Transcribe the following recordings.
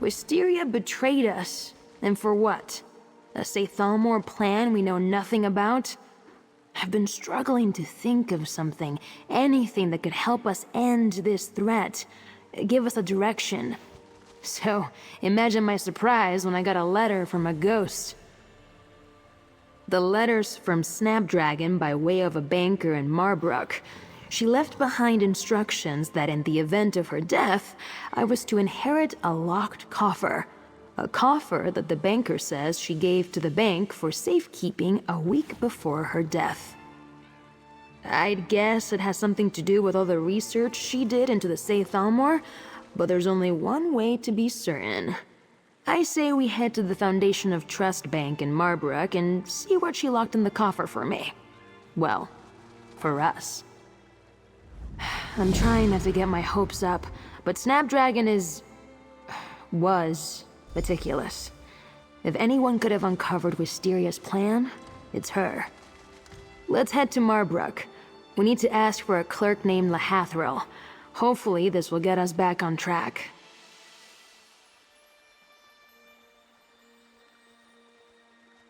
Wisteria betrayed us. And for what? A Sathalmor plan we know nothing about? I've been struggling to think of something, anything that could help us end this threat, give us a direction. So, imagine my surprise when I got a letter from a ghost. The letter's from Snapdragon by way of a banker in Marbrook. She left behind instructions that in the event of her death, I was to inherit a locked coffer. A coffer that the banker says she gave to the bank for safekeeping a week before her death. I'd guess it has something to do with all the research she did into the Sathalmor, but there's only one way to be certain. I say we head to the Foundation of Trust Bank in Marbrook and see what she locked in the coffer for me. Well, for us. I'm trying not to get my hopes up, but Snapdragon was meticulous. If anyone could have uncovered Wisteria's plan, it's her. Let's head to Marbrook. We need to ask for a clerk named Lahathril. Hopefully this will get us back on track.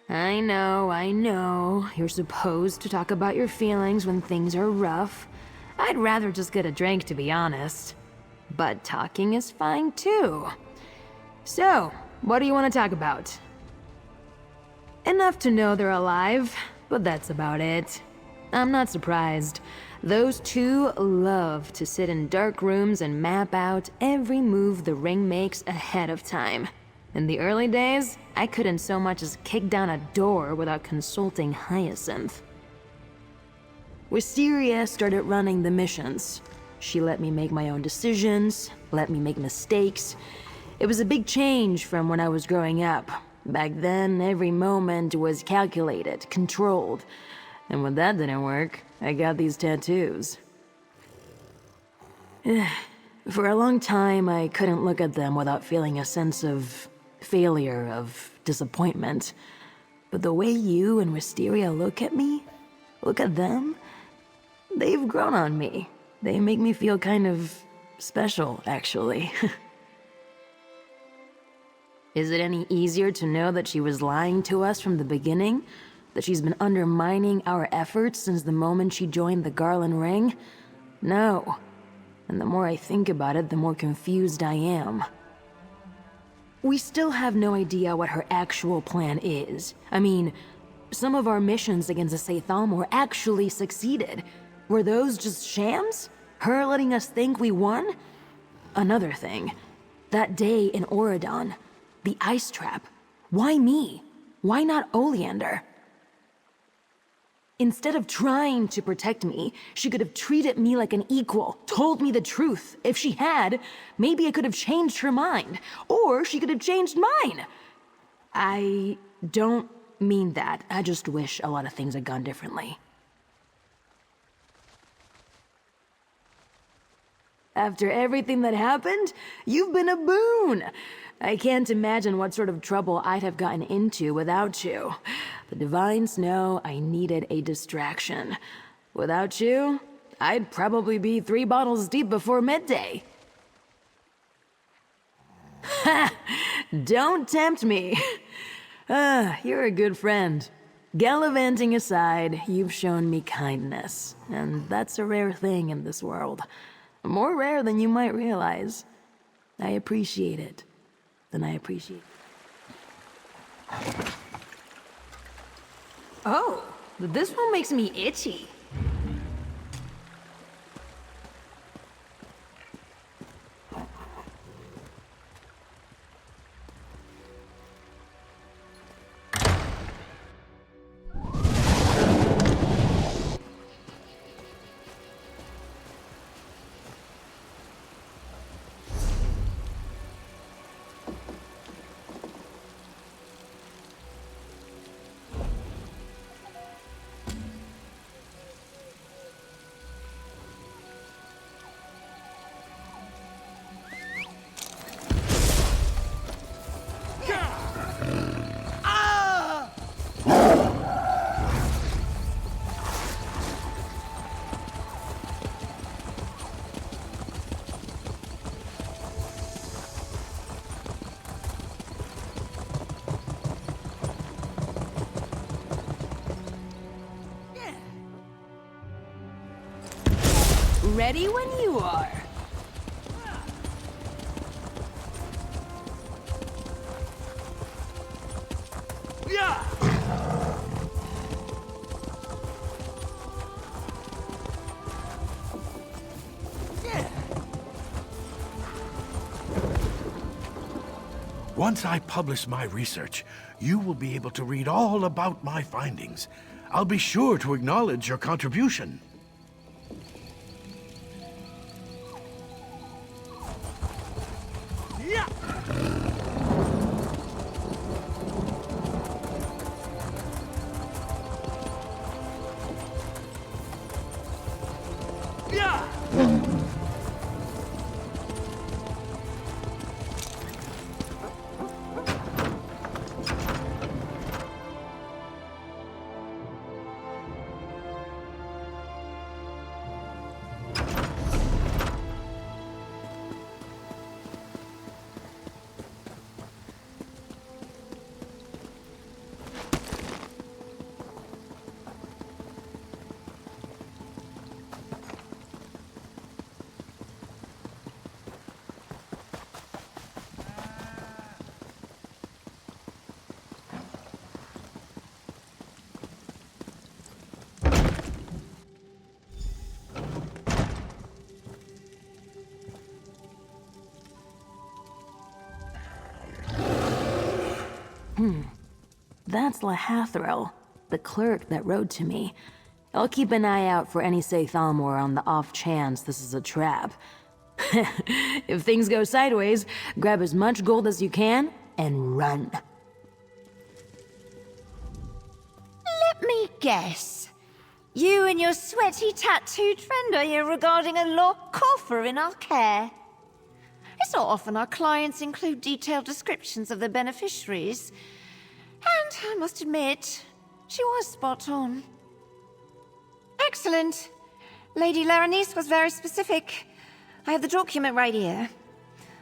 I know. You're supposed to talk about your feelings when things are rough. I'd rather just get a drink, to be honest. But talking is fine, too. So, what do you want to talk about? Enough to know they're alive, but that's about it. I'm not surprised. Those two love to sit in dark rooms and map out every move the ring makes ahead of time. In the early days, I couldn't so much as kick down a door without consulting Hyacinth. Wisteria started running the missions. She let me make my own decisions, let me make mistakes. It was a big change from when I was growing up. Back then, every moment was calculated, controlled. And when that didn't work, I got these tattoos. For a long time, I couldn't look at them without feeling a sense of failure, of disappointment. But the way you and Wisteria look at me, look at them, they've grown on me. They make me feel kind of special, actually. Is it any easier to know that she was lying to us from the beginning? That she's been undermining our efforts since the moment she joined the Garland Ring? No. And the more I think about it, the more confused I am. We still have no idea what her actual plan is. I mean, some of our missions against the Sathalmor actually succeeded. Were those just shams? Her letting us think we won? Another thing. That day in Auradon, the ice trap. Why me? Why not Oleander? Instead of trying to protect me, she could have treated me like an equal, told me the truth. If she had, maybe I could have changed her mind. Or she could have changed mine. I don't mean that. I just wish a lot of things had gone differently. After everything that happened, you've been a boon. I can't imagine what sort of trouble I'd have gotten into without you. The Divines know I needed a distraction. Without you, I'd probably be 3 bottles deep before midday. Ha! Don't tempt me. You're a good friend. Gallivanting aside, you've shown me kindness, and that's a rare thing in this world. More rare than you might realize. I appreciate it. Then I appreciate it. Oh, this one makes me itchy. Ready when you are. Yeah! Once I publish my research, you will be able to read all about my findings. I'll be sure to acknowledge your contribution. Yeah! Yeah! That's Lahathril, the clerk that wrote to me. I'll keep an eye out for any Say Thalmor on the off chance this is a trap. If things go sideways, grab as much gold as you can and run. Let me guess. You and your sweaty tattooed friend are here regarding a locked coffer in our care. It's not often our clients include detailed descriptions of their beneficiaries. And I must admit, she was spot on. Excellent. Lady Laranice was very specific. I have the document right here.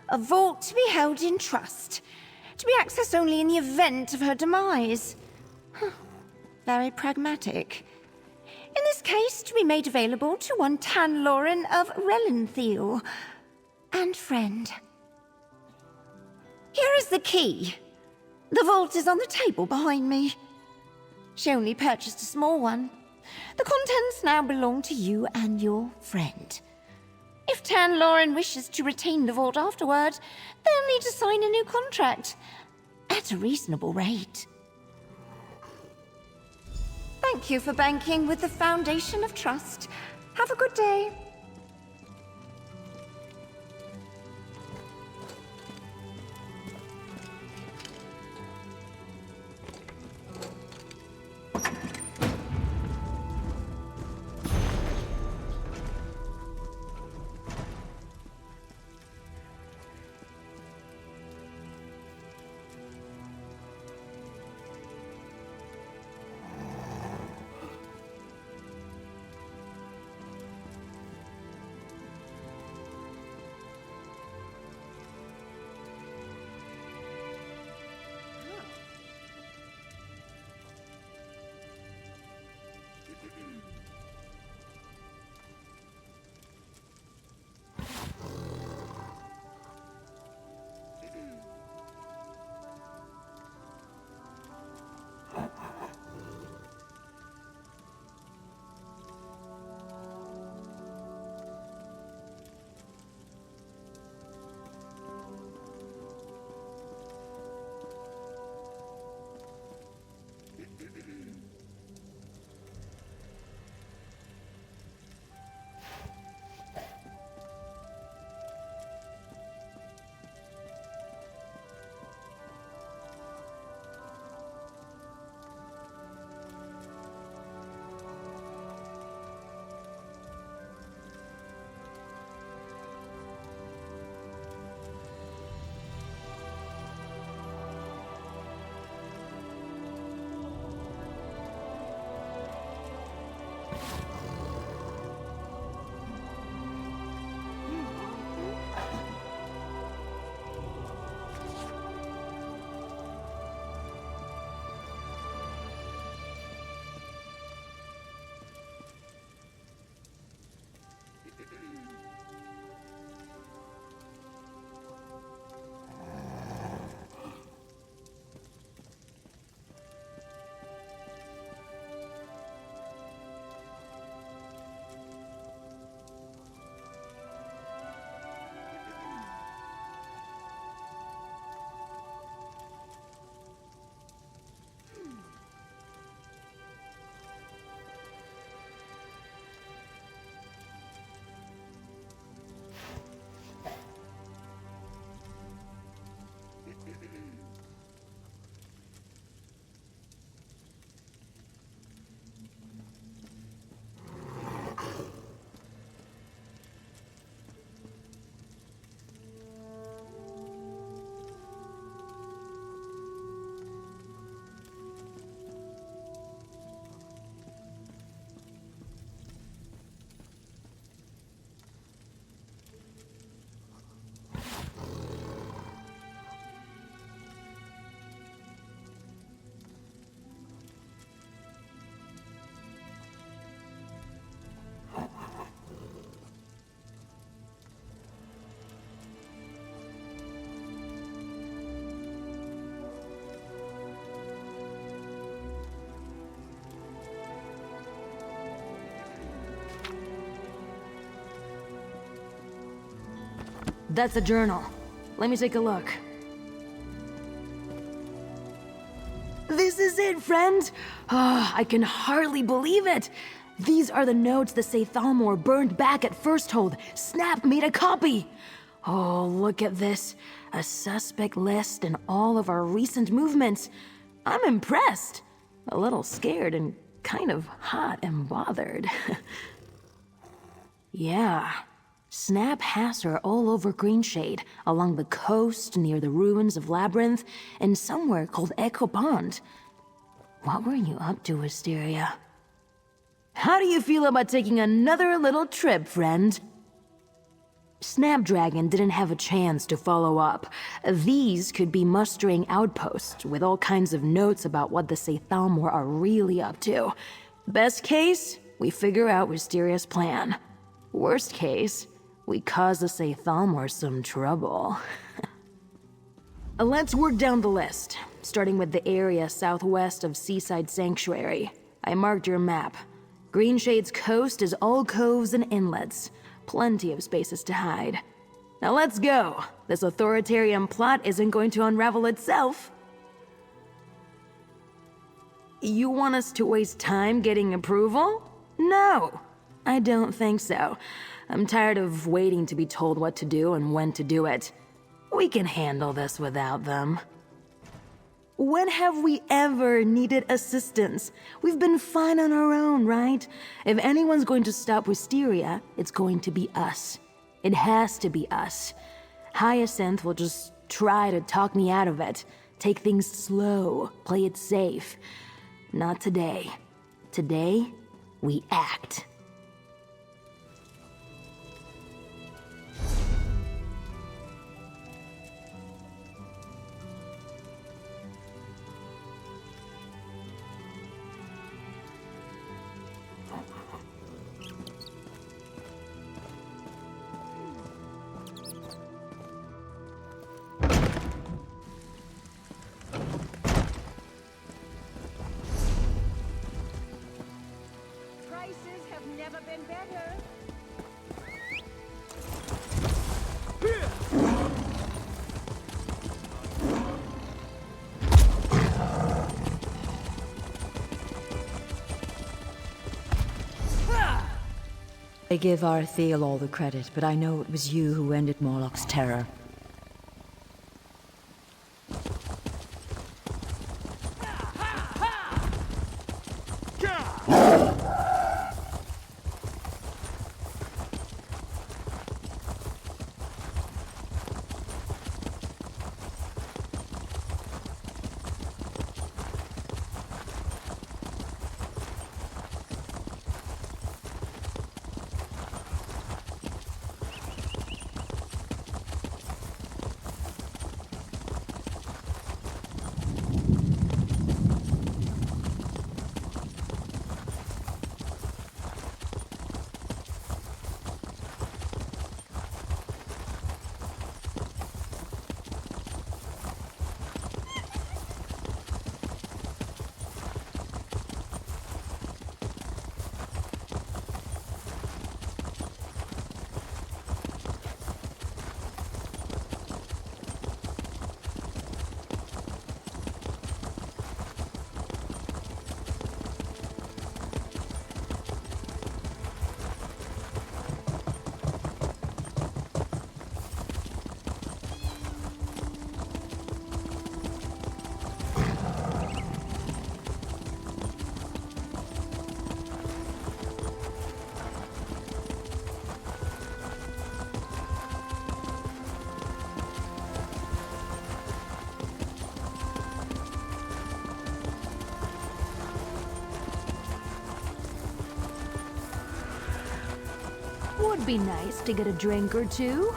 A vault to be held in trust, to be accessed only in the event of her demise. Very pragmatic. In this case, to be made available to one Tan Lauren of Relenthiel. And friend. Here is the key. The vault is on the table behind me. She only purchased a small one. The contents now belong to you and your friend. If Tan Lauren wishes to retain the vault afterward, they'll need to sign a new contract. At a reasonable rate. Thank you for banking with the Foundation of Trust. Have a good day. That's a journal. Let me take a look. This is it, friend! Ah, I can hardly believe it! These are the notes that say Thalmor burned back at First Hold. Snap made a copy! Oh, look at this. A suspect list and all of our recent movements. I'm impressed. A little scared and kind of hot and bothered. Yeah. Snap has her all over Greenshade, along the coast, near the ruins of Labyrinth, and somewhere called Echo Pond. What were you up to, Wisteria? How do you feel about taking another little trip, friend? Snapdragon didn't have a chance to follow up. These could be mustering outposts with all kinds of notes about what the Sathalmor are really up to. Best case, we figure out Wisteria's plan. Worst case, we cause the Sathalmor some trouble. Let's work down the list, starting with the area southwest of Seaside Sanctuary. I marked your map. Greenshade's coast is all coves and inlets. Plenty of spaces to hide. Now let's go. This authoritarian plot isn't going to unravel itself. You want us to waste time getting approval? No, I don't think so. I'm tired of waiting to be told what to do and when to do it. We can handle this without them. When have we ever needed assistance? We've been fine on our own, right? If anyone's going to stop Wisteria, it's going to be us. It has to be us. Hyacinth will just try to talk me out of it. Take things slow, play it safe. Not today. Today, we act. I give Arthiel all the credit, but I know it was you who ended Morlock's terror. Would be nice to get a drink or two.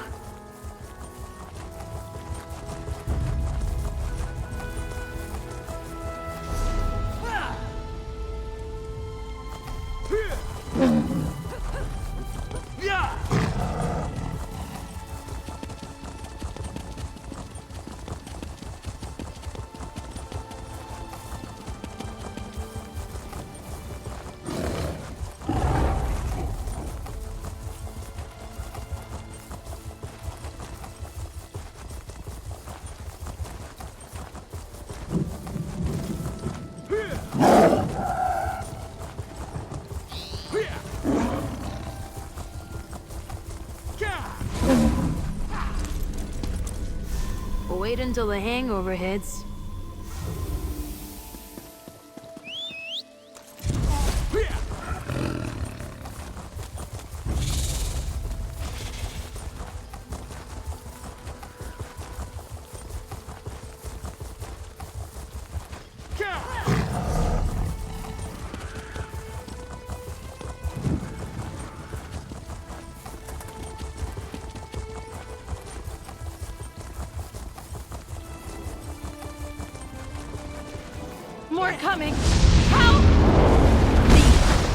wait until the hangover hits. More coming! Help! Leave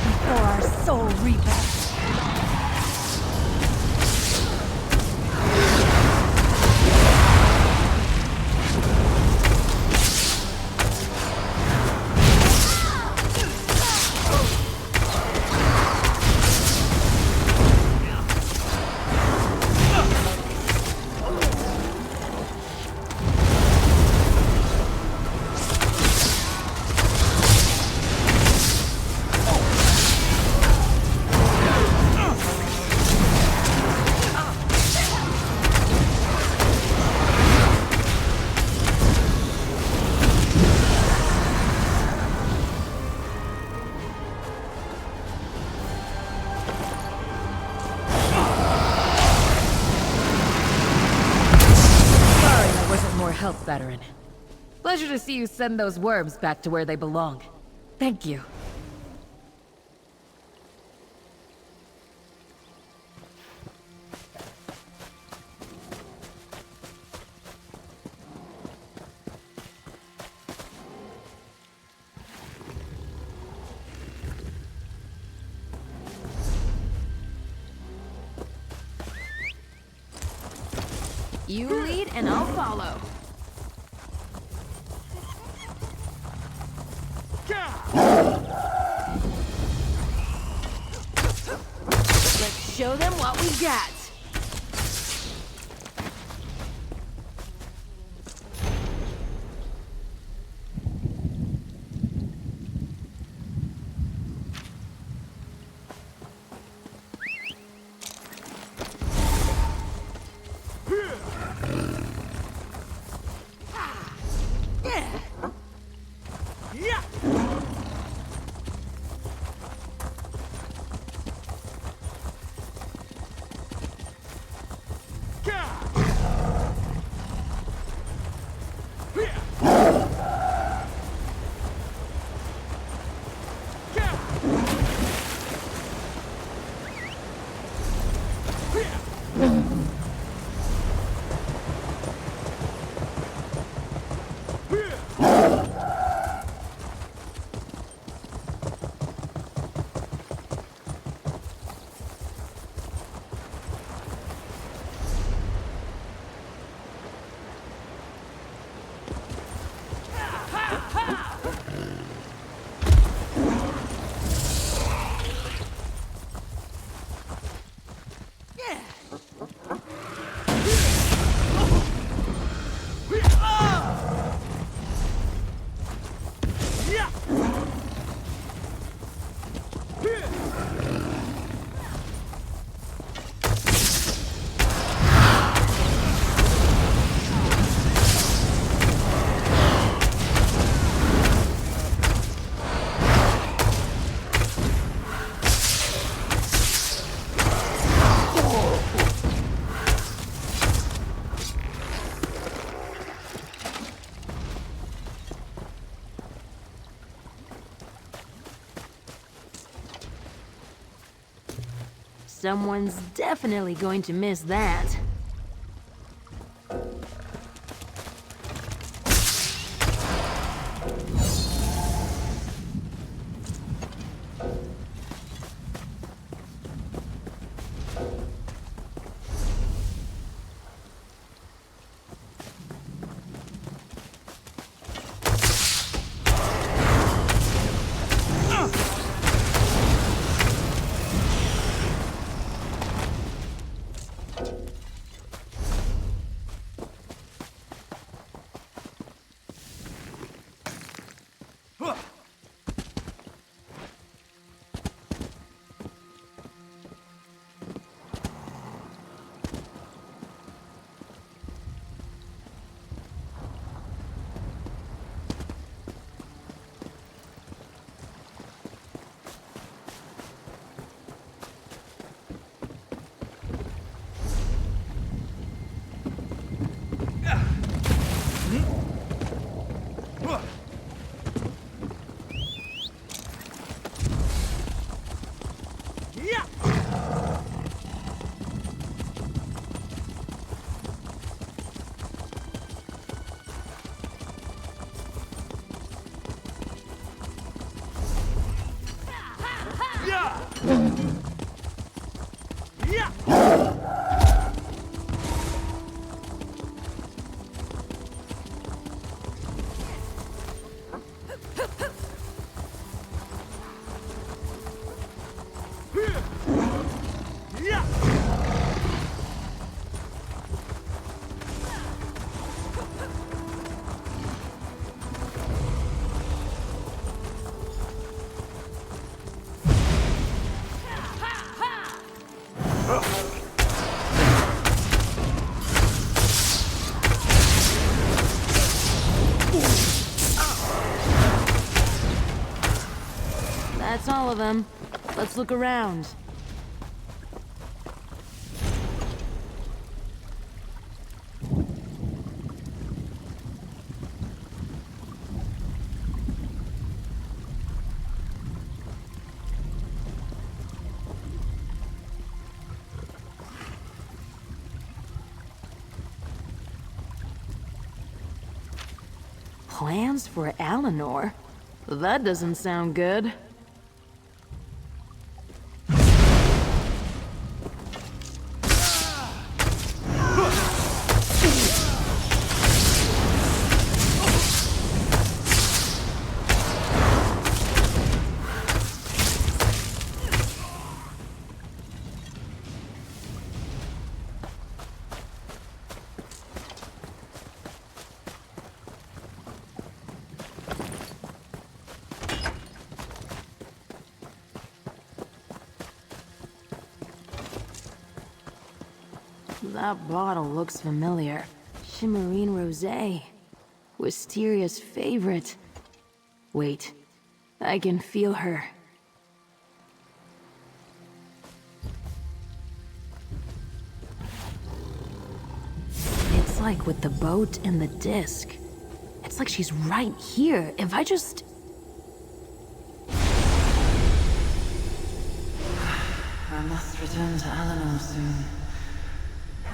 before our soul repents. Help, veteran. Pleasure to see you send those worms back to where they belong. Thank you. You lead and I'll follow. Let's show them what we got. Someone's definitely going to miss that. That's all of them. Let's look around. Plans for Eleanor? That doesn't sound good. That bottle looks familiar. Shimmerine Rosé. Wisteria's favorite. Wait, I can feel her. It's like with the boat and the disc. It's like she's right here. If I just... I must return to Eleanor soon.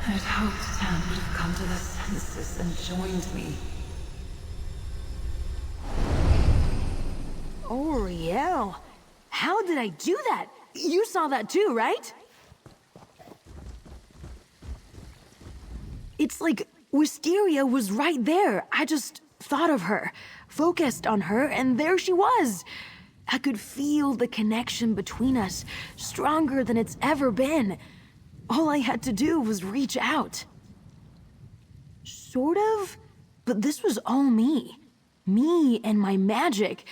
I'd hoped Tan would have come to their senses and joined me. Oh, Riel. How did I do that? You saw that too, right? It's like Wisteria was right there. I just thought of her, focused on her, and there she was. I could feel the connection between us, stronger than it's ever been. All I had to do was reach out. Sort of, but this was all me. Me and my magic.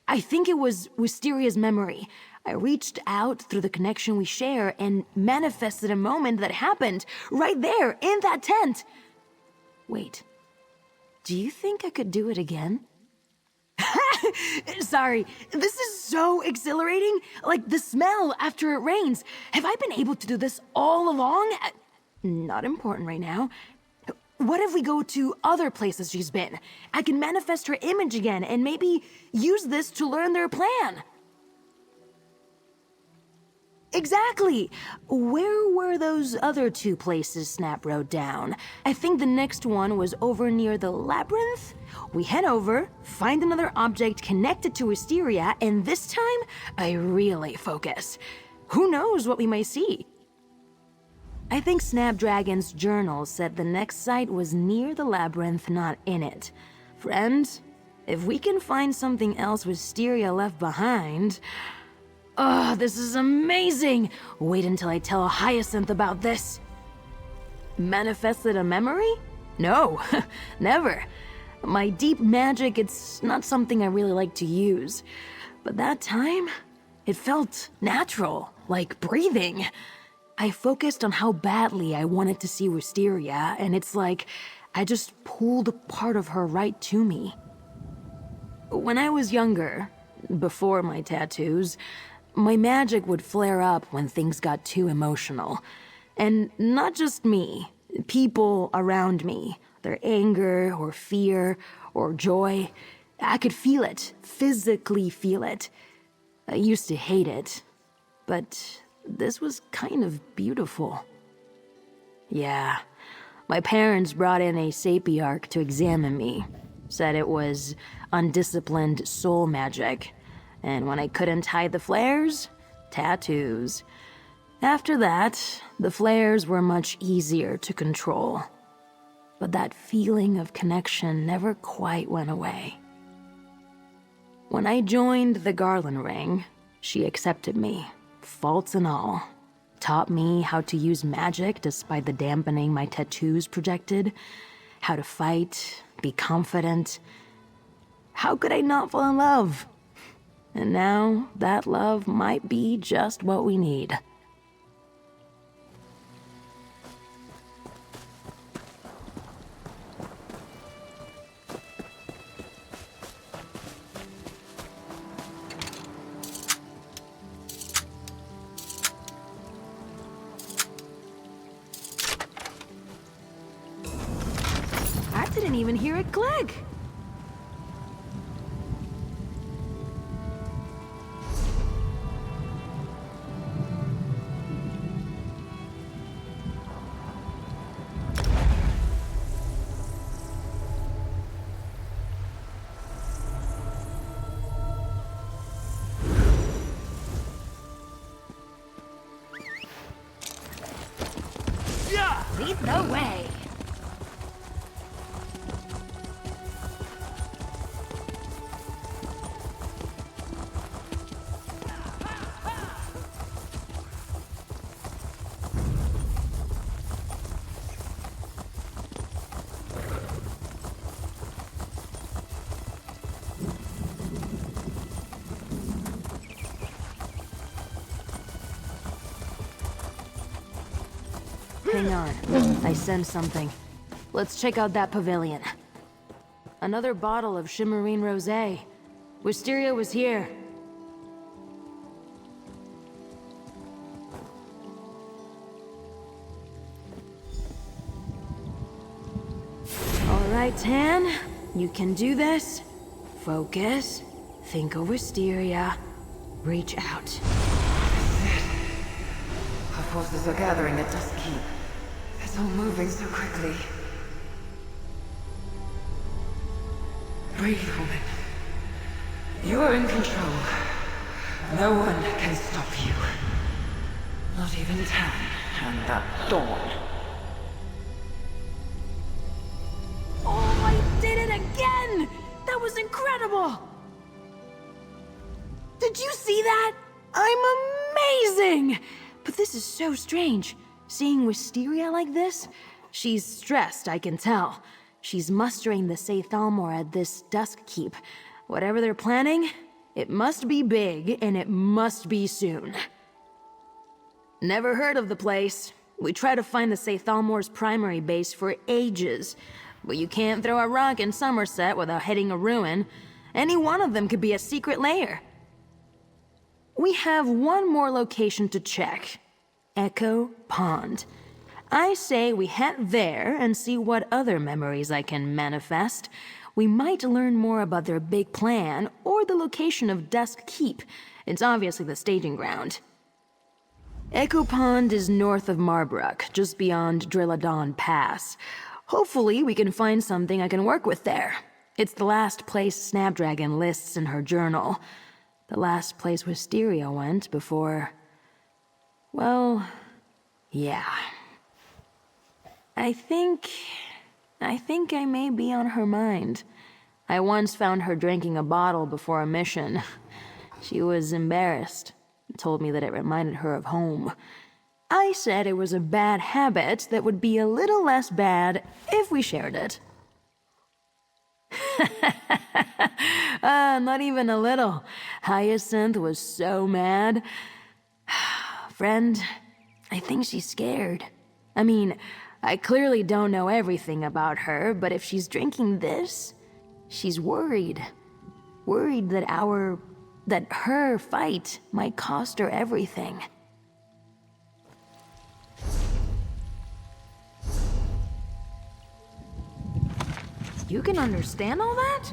I think it was Wisteria's memory. I reached out through the connection we share and manifested a moment that happened right there in that tent. Wait, do you think I could do it again? Sorry, this is so exhilarating. Like the smell after it rains. Have I been able to do this all along? Not important right now. What if we go to other places she's been? I can manifest her image again and maybe use this to learn their plan. Exactly! Where were those other two places Snap wrote down? I think the next one was over near the labyrinth? We head over, find another object connected to Wisteria, and this time, I really focus. Who knows what we might see? I think Snapdragon's journal said the next site was near the labyrinth, not in it. Friend, if we can find something else Wisteria left behind... Oh, this is amazing! Wait until I tell Hyacinth about this. Manifested a memory? No, never. My deep magic, it's not something I really like to use. But that time, it felt natural, like breathing. I focused on how badly I wanted to see Wisteria, and it's like I just pulled a part of her right to me. When I was younger, before my tattoos, my magic would flare up when things got too emotional. And not just me, people around me, their anger or fear or joy, I could feel it, physically feel it. I used to hate it, but this was kind of beautiful. Yeah, my parents brought in a sapiarch to examine me. Said it was undisciplined soul magic. And when I couldn't hide the flares, tattoos. After that, the flares were much easier to control. But that feeling of connection never quite went away. When I joined the Garland Ring, she accepted me, faults and all. Taught me how to use magic despite the dampening my tattoos projected, how to fight, be confident. How could I not fall in love? And now, that love might be just what we need. I didn't even hear it click. Lead the way. Hang on, I sense something. Let's check out that pavilion. Another bottle of Shimmerine Rosé. Wisteria was here. All right, Tan, you can do this. Focus, think of Wisteria, reach out. Our forces are gathering at Dusk Keep. It's all moving so quickly. Breathe, woman. You're in control. No one can stop you. Not even Tan and that dawn. Oh, I did it again! That was incredible! Did you see that? I'm amazing! But this is so strange. Seeing Wisteria like this? She's stressed, I can tell. She's mustering the Saythalmor at this Dusk Keep. Whatever they're planning, it must be big, and it must be soon. Never heard of the place. We tried to find the Saythalmor's primary base for ages. But you can't throw a rock in Somerset without hitting a ruin. Any one of them could be a secret lair. We have one more location to check. Echo Pond. I say we head there and see what other memories I can manifest. We might learn more about their big plan or the location of Dusk Keep. It's obviously the staging ground. Echo Pond is north of Marbrook, just beyond Drilladon Pass. Hopefully we can find something I can work with there. It's the last place Snapdragon lists in her journal. The last place Wisteria went before... Well, yeah. I think I may be on her mind. I once found her drinking a bottle before a mission. She was embarrassed, told me that it reminded her of home. I said it was a bad habit that would be a little less bad if we shared it. Not even a little. Hyacinth was so mad. Friend, I think she's scared. I mean, I clearly don't know everything about her, but if she's drinking this, she's worried. Worried that her fight might cost her everything. You can understand all that?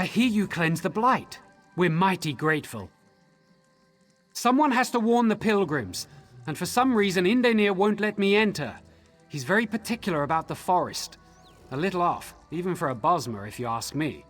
I hear you cleanse the blight. We're mighty grateful. Someone has to warn the pilgrims, and for some reason Indenir won't let me enter. He's very particular about the forest. A little off, even for a Bosmer, if you ask me.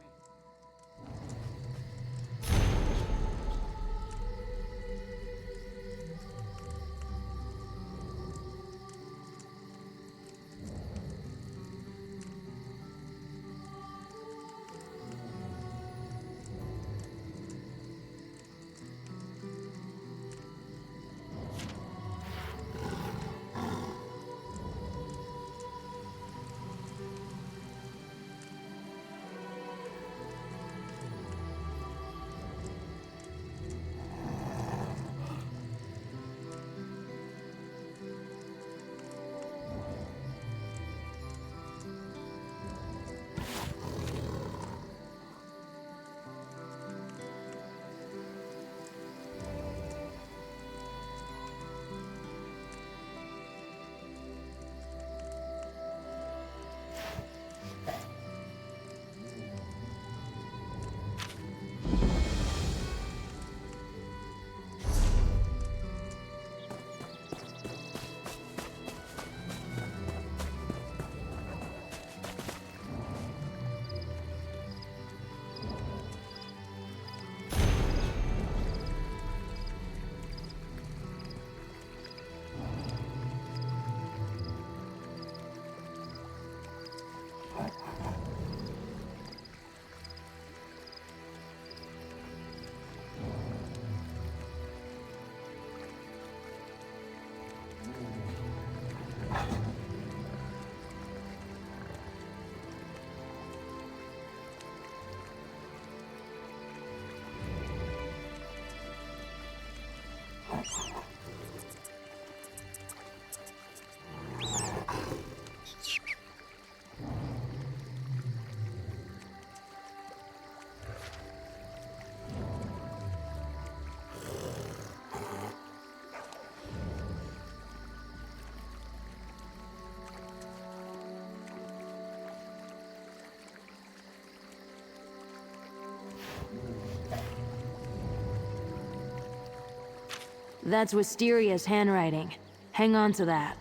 That's Wisteria's handwriting. Hang on to that.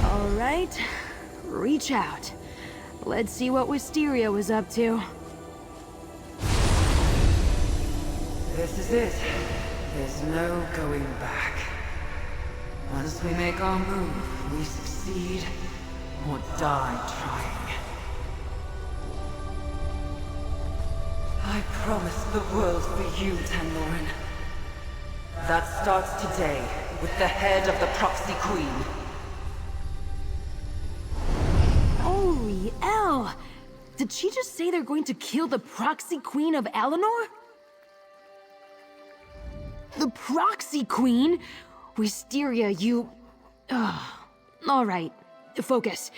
All right, reach out. Let's see what Wisteria was up to. This is it. There's no going back. Once we make our move, we succeed or die trying. I promise the world for you, Tanloran. That starts today with the head of the Proxy Queen. Holy L! Did she just say they're going to kill the Proxy Queen of Alinor? The Proxy Queen? Wisteria, you... Alright, focus.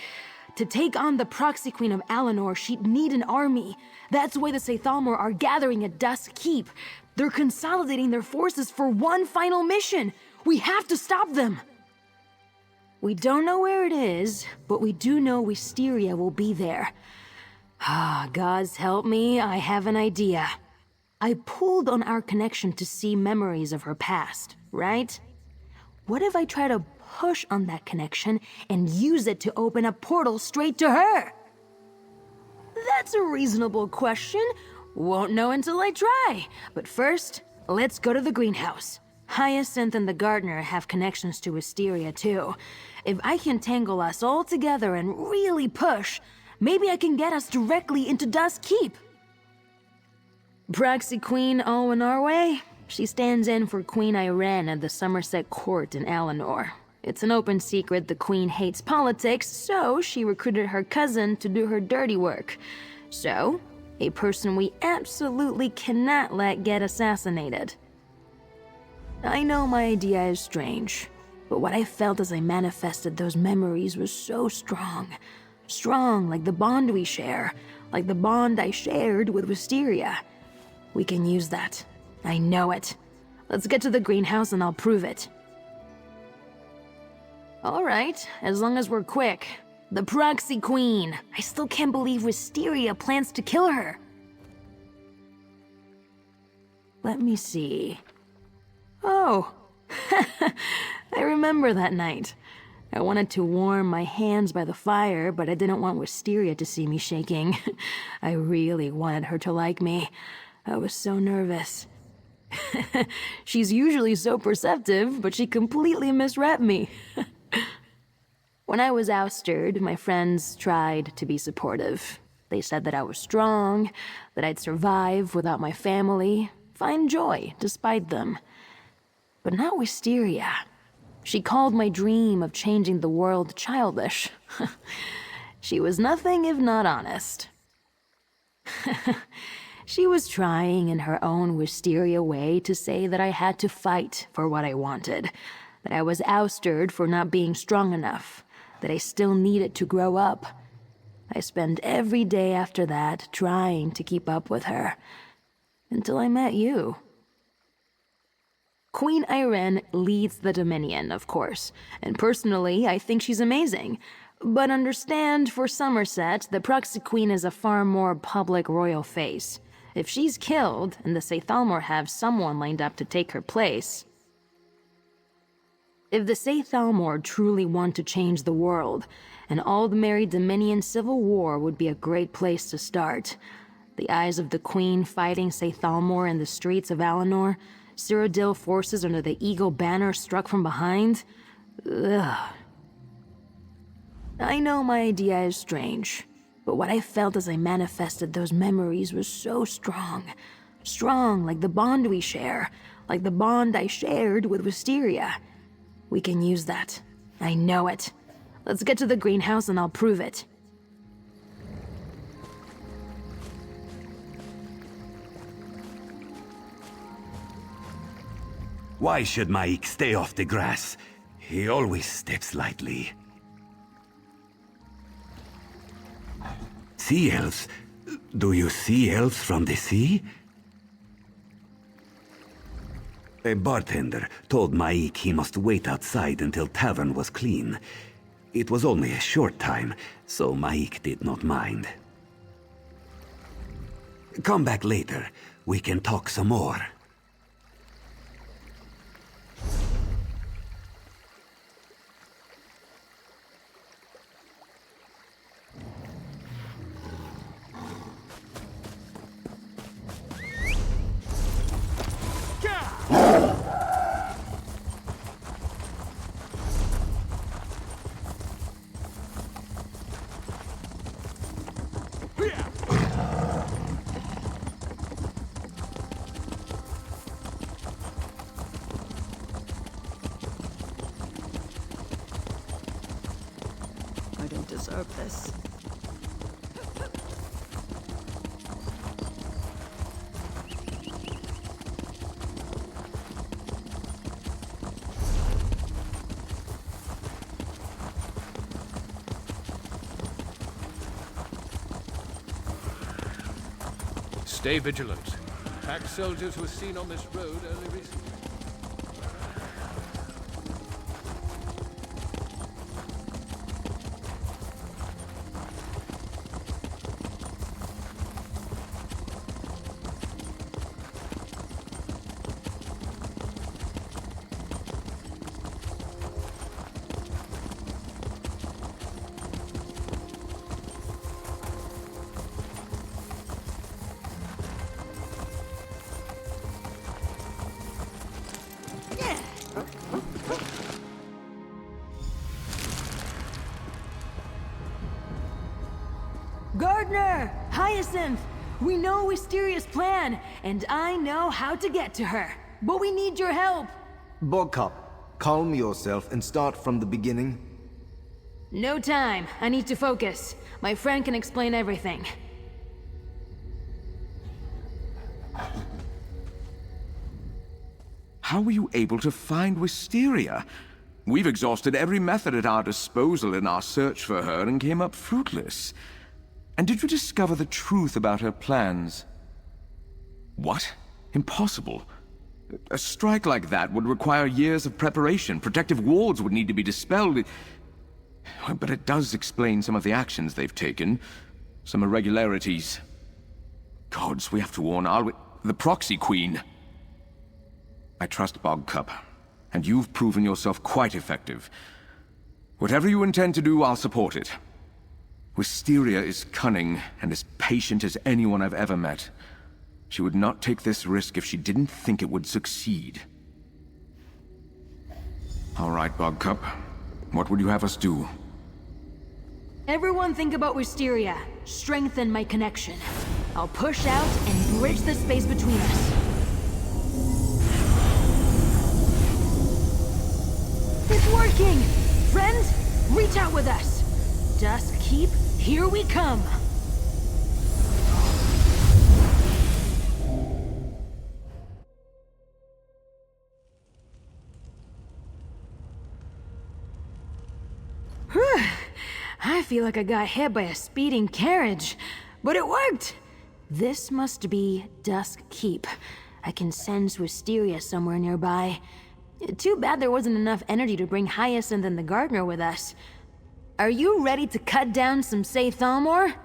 To take on the Proxy Queen of Alinor, she'd need an army. That's why the Saythalmor are gathering at Dusk Keep. They're consolidating their forces for one final mission. We have to stop them. We don't know where it is, but we do know Wisteria will be there. Ah, gods help me, I have an idea. I pulled on our connection to see memories of her past, right? What if I try to push on that connection and use it to open a portal straight to her? That's a reasonable question. Won't know until I try. But first, let's go to the greenhouse. Hyacinth and the gardener have connections to Wisteria too. If I can tangle us all together and really push, maybe I can get us directly into Dusk Keep. Proxy Queen all our way. She stands in for Queen Iren at the Somerset Court in Alinor. It's an open secret the Queen hates politics, so she recruited her cousin to do her dirty work. So, a person we absolutely cannot let get assassinated. I know my idea is strange, but what I felt as I manifested those memories was so strong. Strong like the bond we share, like the bond I shared with Wisteria. We can use that. I know it. Let's get to the greenhouse and I'll prove it. All right, as long as we're quick. The Proxy Queen. I still can't believe Wisteria plans to kill her. Let me see. Oh, I remember that night. I wanted to warm my hands by the fire, but I didn't want Wisteria to see me shaking. I really wanted her to like me. I was so nervous. She's usually so perceptive, but she completely misread me. When I was ousted, my friends tried to be supportive. They said that I was strong, that I'd survive without my family, find joy despite them. But not Wisteria. She called my dream of changing the world childish. She was nothing if not honest. She was trying in her own Wisteria way to say that I had to fight for what I wanted, that I was ousted for not being strong enough, that I still needed to grow up. I spent every day after that trying to keep up with her, until I met you. Queen Irene leads the Dominion, of course, and personally, I think she's amazing. But understand, for Somerset, the Proxy Queen is a far more public royal face. If she's killed, and the Seithalmor have someone lined up to take her place... If the Seithalmor truly want to change the world, an Aldmeri Dominion civil war would be a great place to start. The eyes of the Queen fighting Seithalmor in the streets of Alinor, Cyrodiil forces under the Eagle banner struck from behind. Ugh. I know my idea is strange, but what I felt as I manifested those memories was so strong. Strong like the bond we share, like the bond I shared with Wisteria. We can use that. I know it. Let's get to the greenhouse and I'll prove it. Why should Maik stay off the grass? He always steps lightly. Sea elves? Do you see elves from the sea? A bartender told Maik he must wait outside until tavern was clean. It was only a short time, so Maik did not mind. Come back later. We can talk some more. I don't deserve this. Stay vigilant. Pack soldiers were seen on this road early recently. Gardner! Hyacinth! We know Wisteria's plan, and I know how to get to her. But we need your help! Bogcup, calm yourself and start from the beginning. No time. I need to focus. My friend can explain everything. How were you able to find Wisteria? We've exhausted every method at our disposal in our search for her and came up fruitless. And did you discover the truth about her plans? What? Impossible. A strike like that would require years of preparation. Protective walls would need to be dispelled. But it does explain some of the actions they've taken. Some irregularities. Gods, we have to warn the Proxy Queen. I trust Bogcup, and you've proven yourself quite effective. Whatever you intend to do, I'll support it. Wisteria is cunning and as patient as anyone I've ever met. She would not take this risk if she didn't think it would succeed. All right, Bogcup. What would you have us do? Everyone think about Wisteria. Strengthen my connection. I'll push out and bridge the space between us. It's working! Friends, reach out with us. Dusk Keep, here we come! Whew. I feel like I got hit by a speeding carriage, but it worked! This must be Dusk Keep. I can sense Wisteria somewhere nearby. Too bad there wasn't enough energy to bring Hyacinth and the Gardener with us. Are you ready to cut down some Say Thalmor?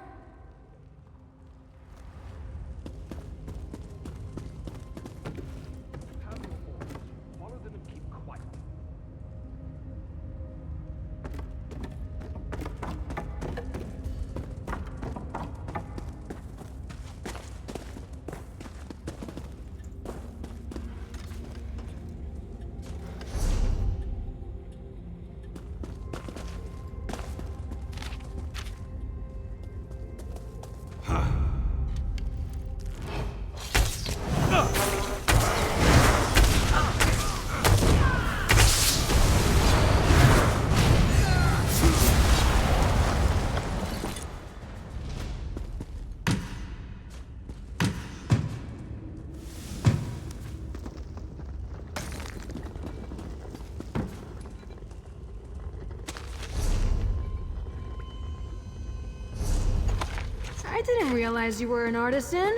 I didn't realize you were an artisan.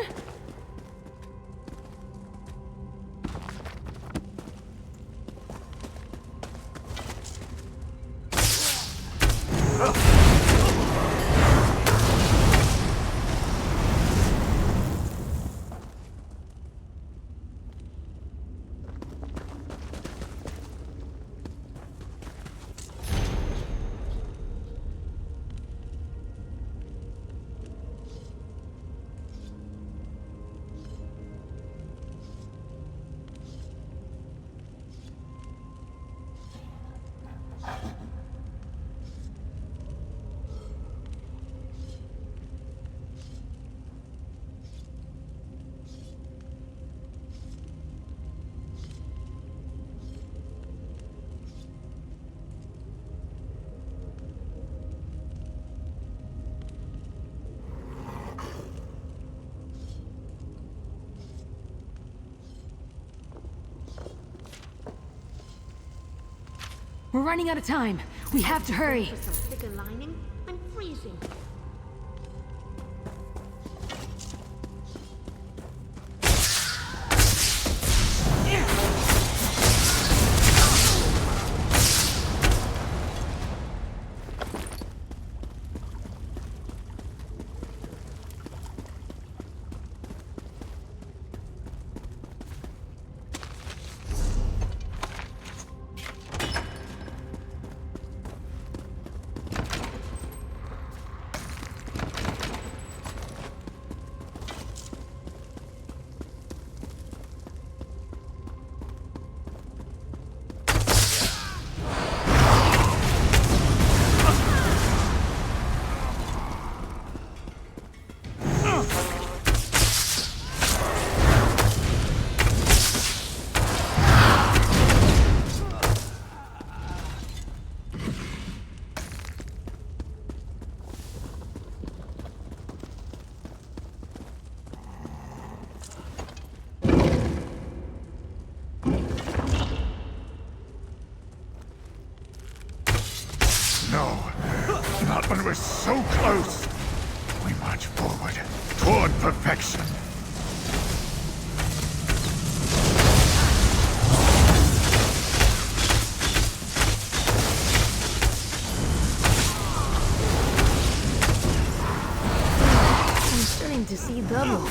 We're running out of time. We have to hurry. For some thicker lining, I'm freezing. so close! We march forward, toward perfection. I'm starting to see double.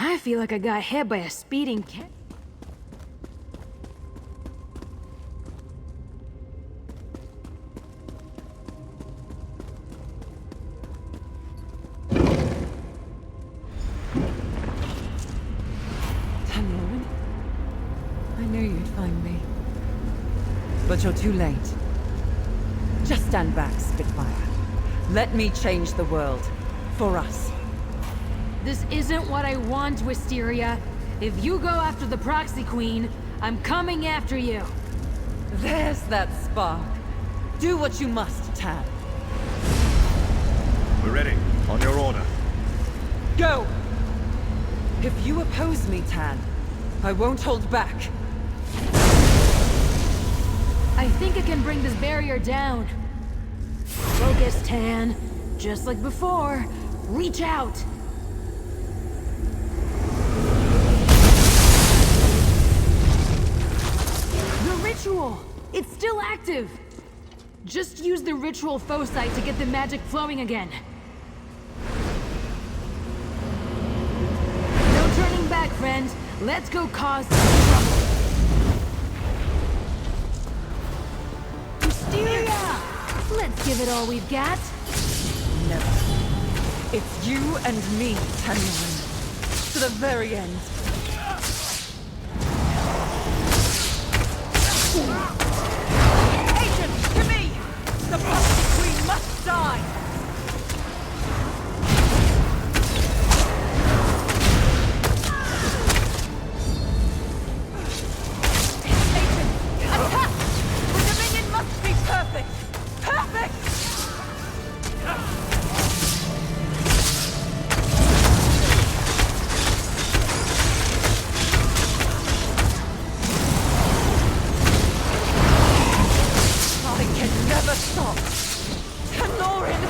I feel like I got hit by a speeding cat. Lauren? I knew you'd find me. But you're too late. Just stand back, Spitfire. Let me change the world. For us. This isn't what I want, Wisteria. If you go after the Proxy Queen, I'm coming after you. There's that spark. Do what you must, Tan. We're ready. On your order. Go! If you oppose me, Tan, I won't hold back. I think I can bring this barrier down. Focus, Tan. Just like before. Reach out! The ritual! It's still active! Just use the ritual foci to get the magic flowing again. No turning back, friend. Let's go cause some trouble. Hysteria! Let's give it all we've got. Never. It's you and me, Tanyan. To the very end. Agent, to me! The Proxy Queen must die! Agent, attack! The Dominion must be perfect! Perfect! Never stop! Tanorin!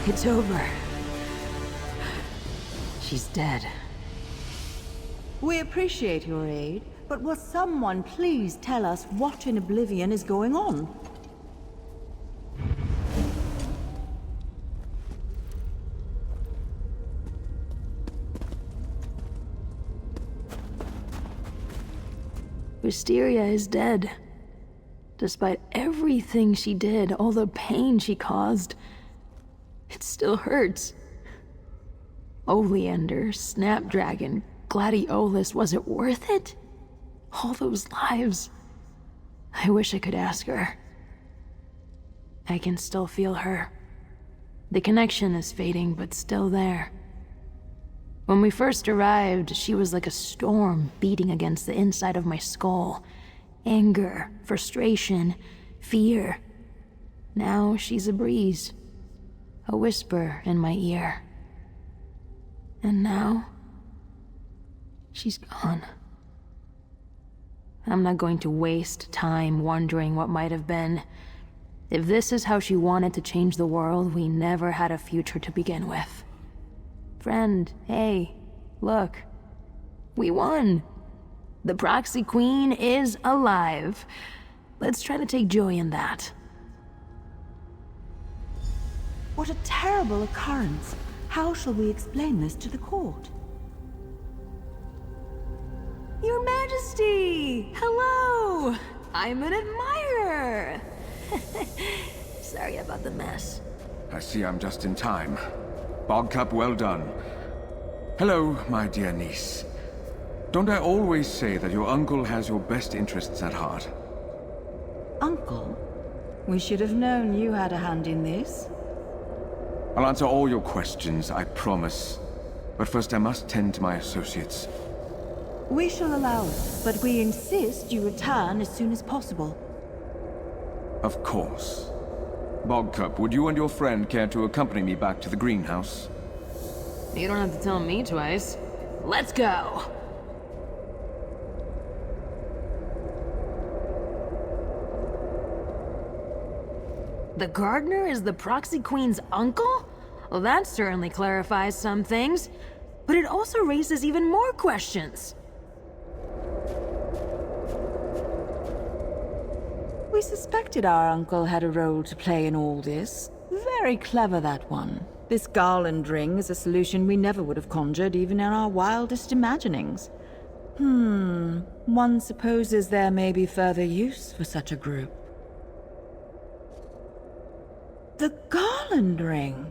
It's over. She's dead. We appreciate your aid, but will someone please tell us what in Oblivion is going on? Wisteria is dead. Despite everything she did, all the pain she caused, it still hurts. Oleander, Snapdragon, Gladiolus, was it worth it? All those lives. I wish I could ask her. I can still feel her. The connection is fading, but still there. When we first arrived, she was like a storm beating against the inside of my skull. Anger, frustration, fear. Now she's a breeze. A whisper in my ear. And now, she's gone. I'm not going to waste time wondering what might have been. If this is how she wanted to change the world, we never had a future to begin with. Friend, hey, look. We won. The Proxy Queen is alive. Let's try to take joy in that. What a terrible occurrence. How shall we explain this to the court? Your Majesty! Hello! I'm an admirer! Sorry about the mess. I see I'm just in time. Bogcup, well done. Hello, my dear niece. Don't I always say that your uncle has your best interests at heart? Uncle? We should have known you had a hand in this. I'll answer all your questions, I promise. But first I must tend to my associates. We shall allow it, but we insist you return as soon as possible. Of course. Bogcup, would you and your friend care to accompany me back to the greenhouse? You don't have to tell me twice. Let's go! The gardener is the Proxy Queen's uncle? Well, that certainly clarifies some things, but it also raises even more questions. We suspected our uncle had a role to play in all this. Very clever, that one. This garland ring is a solution we never would have conjured even in our wildest imaginings. One supposes there may be further use for such a group. The garland ring?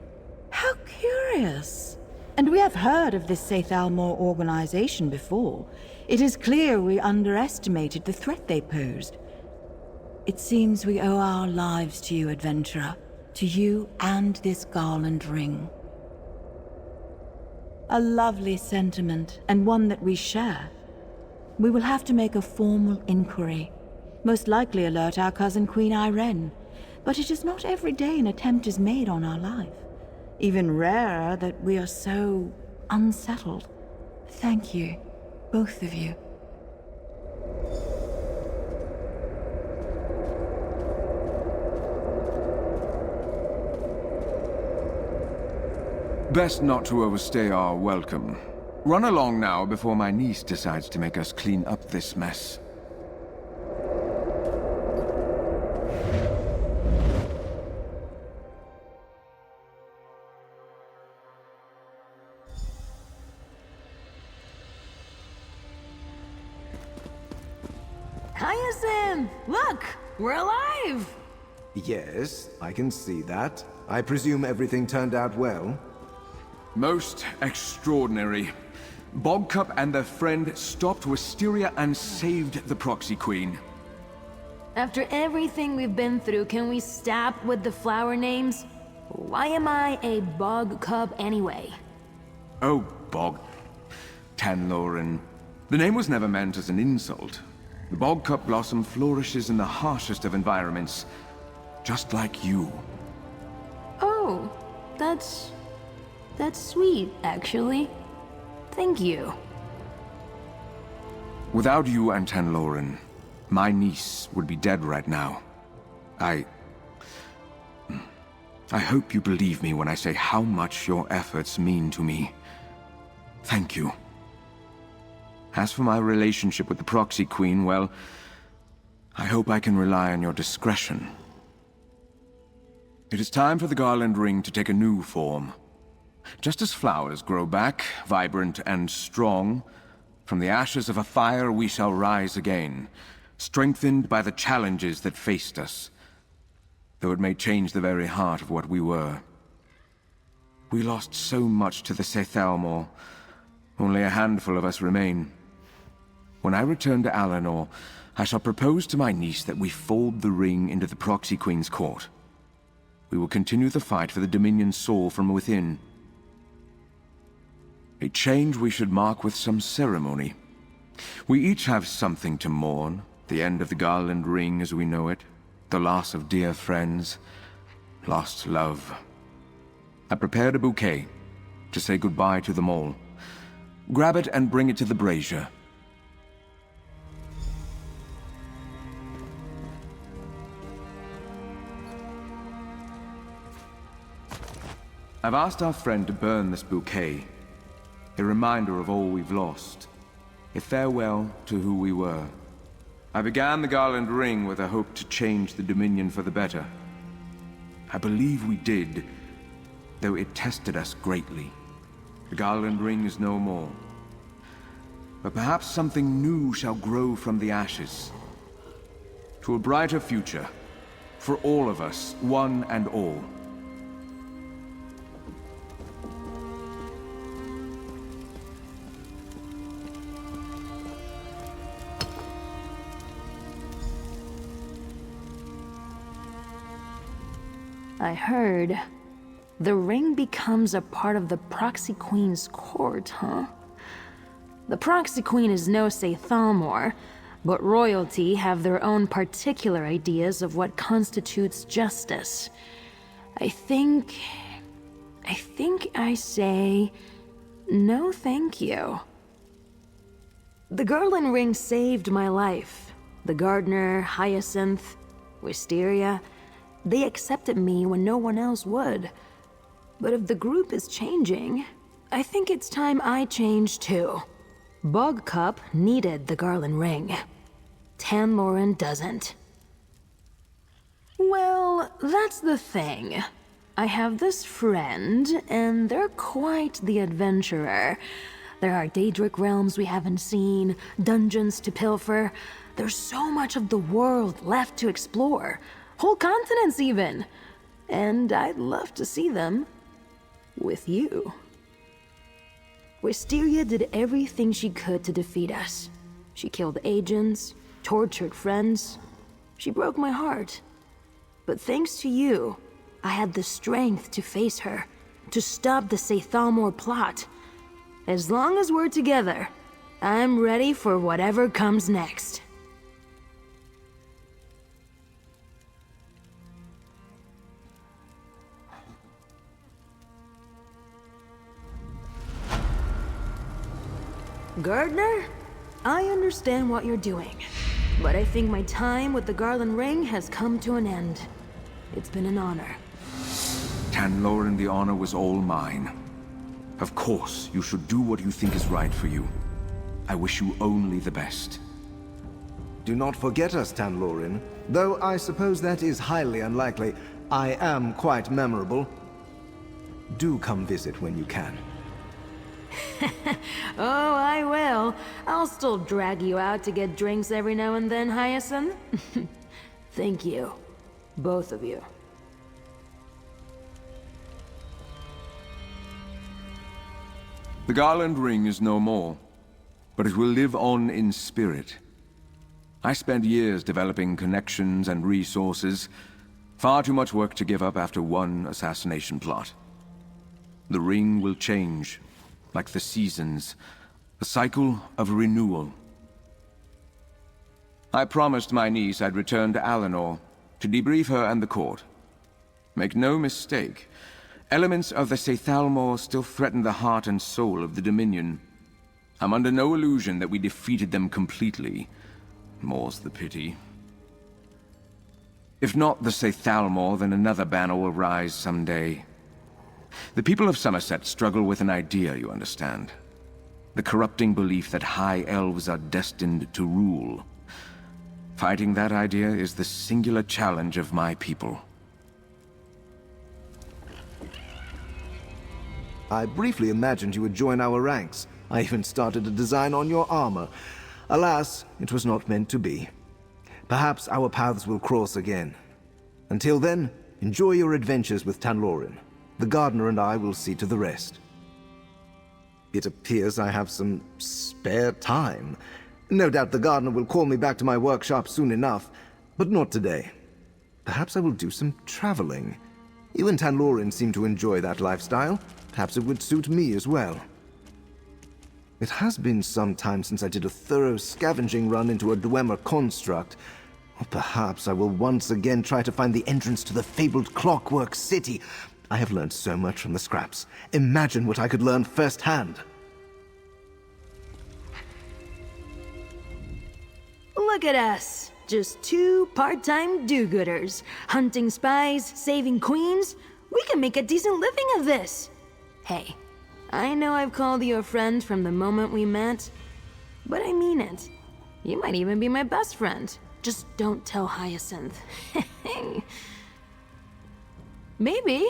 How curious. And we have heard of this Sathalmor organization before. It is clear we underestimated the threat they posed. It seems we owe our lives to you, adventurer. To you and this garland ring. A lovely sentiment, and one that we share. We will have to make a formal inquiry. Most likely alert our cousin Queen Irene. But it is not every day an attempt is made on our life. Even rarer that we are so unsettled. Thank you, both of you. Best not to overstay our welcome. Run along now before my niece decides to make us clean up this mess. Hyacinth! Look! We're alive! Yes, I can see that. I presume everything turned out well? Most extraordinary. Bogcup and their friend stopped Wisteria and saved the Proxy Queen. After everything we've been through, can we stop with the flower names? Why am I a bog cub anyway? Oh, Bog... Tanloran. The name was never meant as an insult. The Bogcup blossom flourishes in the harshest of environments, just like you. Oh, that's sweet, actually. Thank you. Without you and Tanloran, my niece would be dead right now. I hope you believe me when I say how much your efforts mean to me. Thank you. As for my relationship with the Proxy Queen, well, I hope I can rely on your discretion. It is time for the garland ring to take a new form. Just as flowers grow back, vibrant and strong, from the ashes of a fire we shall rise again, strengthened by the challenges that faced us, though it may change the very heart of what we were. We lost so much to the Sathalmor. Only a handful of us remain. When I return to Alinor, I shall propose to my niece that we fold the ring into the Proxy Queen's court. We will continue the fight for the Dominion's soul from within. A change we should mark with some ceremony. We each have something to mourn. The end of the garland ring as we know it. The loss of dear friends. Lost love. I prepared a bouquet to say goodbye to them all. Grab it and bring it to the brazier. I've asked our friend to burn this bouquet. A reminder of all we've lost. A farewell to who we were. I began the garland ring with a hope to change the Dominion for the better. I believe we did, though it tested us greatly. The garland ring is no more. But perhaps something new shall grow from the ashes. To a brighter future. For all of us, one and all. I heard. The ring becomes a part of the Proxy Queen's court, huh? The Proxy Queen is no Thalmor, but royalty have their own particular ideas of what constitutes justice. I think I say, no thank you. The Garland ring saved my life. The gardener, Hyacinth, Wisteria, they accepted me when no one else would. But if the group is changing, I think it's time I change too. Bogcup needed the Garland ring. Tanloran doesn't. Well, that's the thing. I have this friend, and they're quite the adventurer. There are Daedric realms we haven't seen, dungeons to pilfer. There's so much of the world left to explore. Whole continents even. And I'd love to see them. With you. Wisteria did everything she could to defeat us. She killed agents, tortured friends. She broke my heart. But thanks to you, I had the strength to face her, to stop the Thalmor plot. As long as we're together, I'm ready for whatever comes next. Gardener, I understand what you're doing, but I think my time with the Garland ring has come to an end. It's been an honor. Tanloran, the honor was all mine. Of course, you should do what you think is right for you. I wish you only the best. Do not forget us, Tanloran. Though I suppose that is highly unlikely, I am quite memorable. Do come visit when you can. Oh, I will. I'll still drag you out to get drinks every now and then, Hyacinth. Thank you. Both of you. The Garland ring is no more, but it will live on in spirit. I spent years developing connections and resources. Far too much work to give up after one assassination plot. The ring will change, like the seasons, a cycle of renewal. I promised my niece I'd return to Alinor to debrief her and the court. Make no mistake, elements of the Thalmor still threaten the heart and soul of the Dominion. I'm under no illusion that we defeated them completely. More's the pity. If not the Thalmor, then another banner will rise someday. The people of Somerset struggle with an idea, you understand. The corrupting belief that high elves are destined to rule. Fighting that idea is the singular challenge of my people. I briefly imagined you would join our ranks. I even started a design on your armor. Alas, it was not meant to be. Perhaps our paths will cross again. Until then, enjoy your adventures with Tanloran. The gardener and I will see to the rest. It appears I have some spare time. No doubt the gardener will call me back to my workshop soon enough, but not today. Perhaps I will do some traveling. You and Tanloran seem to enjoy that lifestyle. Perhaps it would suit me as well. It has been some time since I did a thorough scavenging run into a Dwemer construct. Or perhaps I will once again try to find the entrance to the fabled Clockwork City. I have learned so much from the scraps. Imagine what I could learn firsthand. Look at us. Just two part-time do-gooders. Hunting spies, saving queens. We can make a decent living of this. Hey, I know I've called you a friend from the moment we met, but I mean it. You might even be my best friend. Just don't tell Hyacinth. Maybe.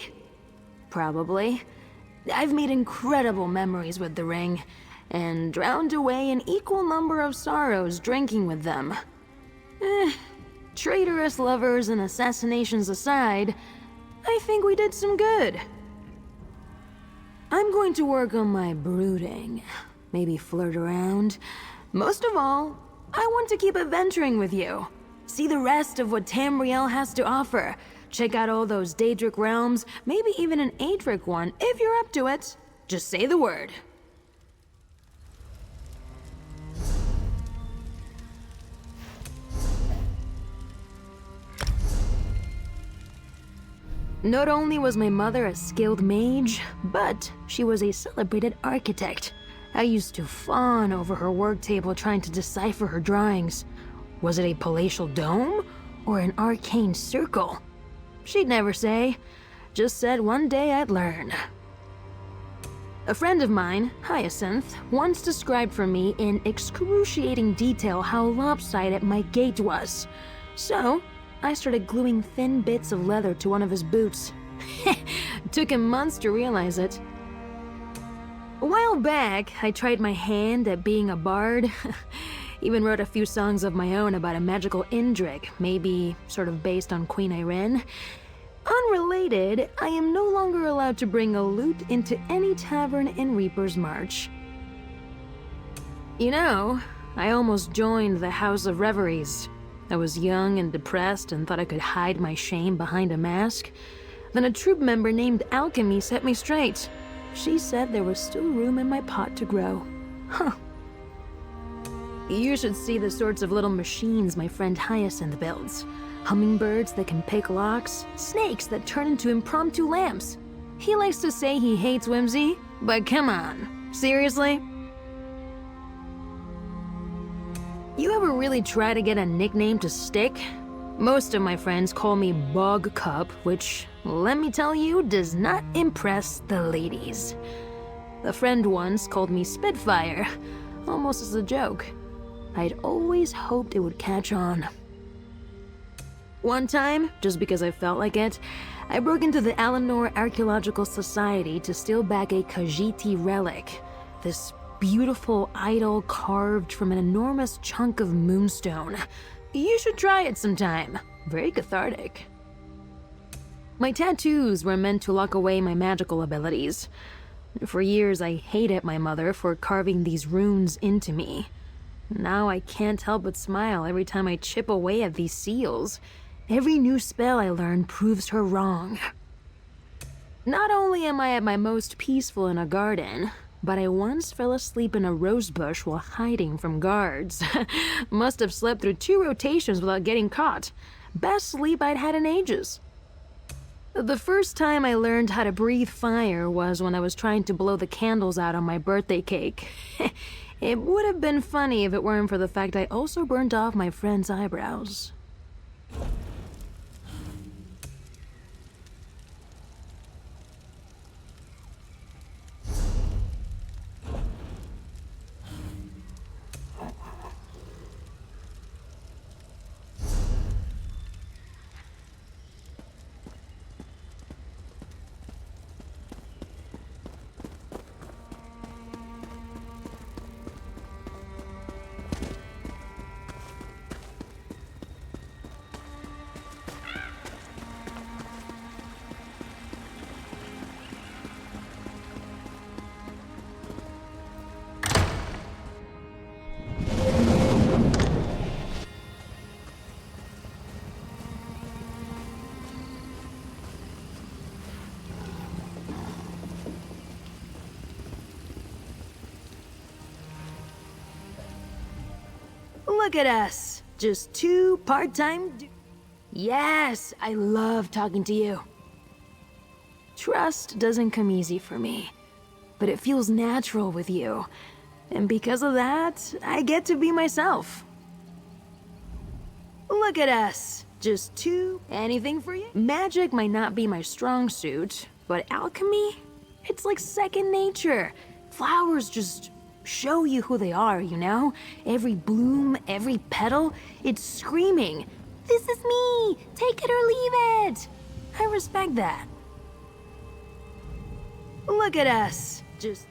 Probably. I've made incredible memories with the ring, and drowned away an equal number of sorrows drinking with them. Traitorous lovers and assassinations aside, I think we did some good. I'm going to work on my brooding. Maybe flirt around. Most of all, I want to keep adventuring with you. See the rest of what Tamriel has to offer. check out all those Daedric realms, maybe even an Aedric one, if you're up to it. Just say the word. Not only was my mother a skilled mage, but she was a celebrated architect. I used to fawn over her work table trying to decipher her drawings. Was it a palatial dome or an arcane circle? She'd never say, just said one day I'd learn. A friend of mine, Hyacinth, once described for me in excruciating detail how lopsided my gait was. So, I started gluing thin bits of leather to one of his boots. Took him months to realize it. A while back, I tried my hand at being a bard. Even wrote a few songs of my own about a magical Indrik, maybe sort of based on Queen Irene. Unrelated, I am no longer allowed to bring a lute into any tavern in Reaper's March. You know, I almost joined the House of Reveries. I was young and depressed and thought I could hide my shame behind a mask. Then a troop member named Alchemy set me straight. She said there was still room in my pot to grow. Huh. You should see the sorts of little machines my friend Hyacinth builds. Hummingbirds that can pick locks, snakes that turn into impromptu lamps. He likes to say he hates whimsy, but come on, seriously? You ever really try to get a nickname to stick? Most of my friends call me Bog Cup, which, let me tell you, does not impress the ladies. A friend once called me Spitfire, almost as a joke. I'd always hoped it would catch on. One time, just because I felt like it, I broke into the Alinor Archaeological Society to steal back a Khajiit relic. This beautiful idol carved from an enormous chunk of moonstone. You should try it sometime. Very cathartic. My tattoos were meant to lock away my magical abilities. For years, I hated my mother for carving these runes into me. Now I can't help but smile every time I chip away at these seals. Every new spell I learn proves her wrong. Not only am I at my most peaceful in a garden, but I once fell asleep in a rosebush while hiding from guards. Must have slept through 2 rotations without getting caught. Best sleep I'd had in ages. The first time I learned how to breathe fire was when I was trying to blow the candles out on my birthday cake. It would have been funny if it weren't for the fact I also burned off my friend's eyebrows. Look at us, just 2 part-time Yes, I love talking to you. Trust doesn't come easy for me, but it feels natural with you. And because of that, I get to be myself. Look at us, just 2, anything for you? Magic might not be my strong suit, but alchemy? It's like second nature. Flowers just show you who they are, you know? Every bloom, every petal, it's screaming, "This is me! Take it or leave it!" I respect that. Look at us, just